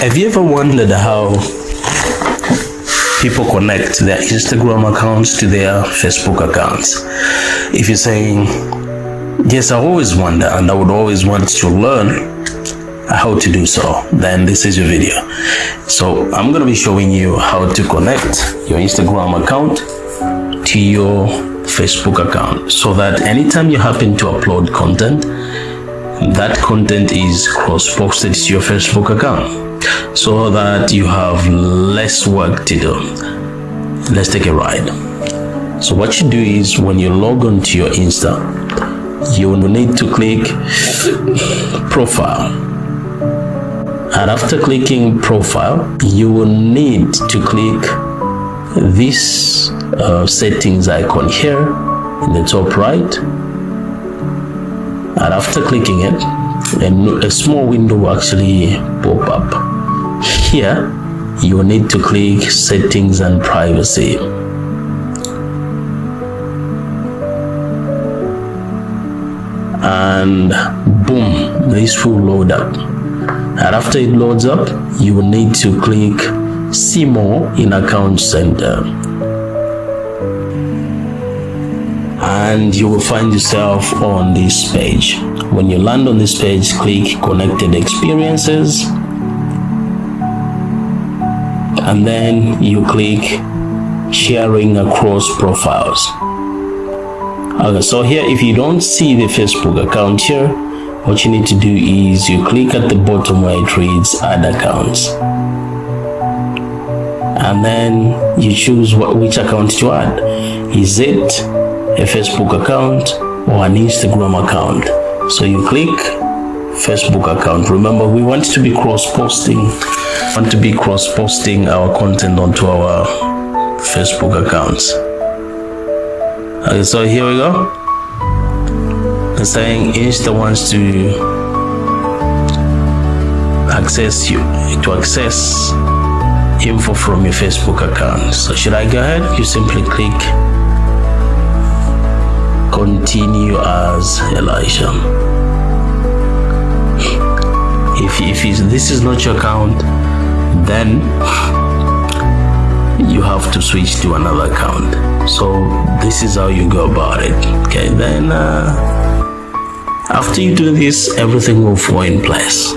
Have you ever wondered how people connect their Instagram accounts to their Facebook accounts? If you're saying, yes, I always wonder and I would always want to learn how to do so, then this is your video. So I'm going to be showing you how to connect your Instagram account to your Facebook account so that anytime you happen to upload content, that content is cross-posted to your Facebook account, so that you have less work to do. Let's take a ride. So what you do is, when you log on to your Insta, you will need to click profile, and after clicking profile, you will need to click this settings icon here in the top right, and after clicking it, a small window will actually pop up. Here, you will need to click settings and privacy. And boom, this will load up. And after it loads up, you will need to click see more in account center. And you will find yourself on this page. When you land on this page, click connected experiences, and then you click sharing across profiles. Okay, so here, if you don't see the Facebook account here, what you need to do is you click at the bottom where it reads add accounts, and then you choose which account to add. Is it a Facebook account or an Instagram account? So you click Facebook account. Remember, we want to be cross-posting. Our content onto our Facebook accounts. Okay, so here we go. It's saying Insta wants to access info from your Facebook account. So should I go ahead? You simply click continue as Elisha. If this is not your account, then you have to switch to another account. So this is how you go about it. Okay, then after you do this, everything will fall in place.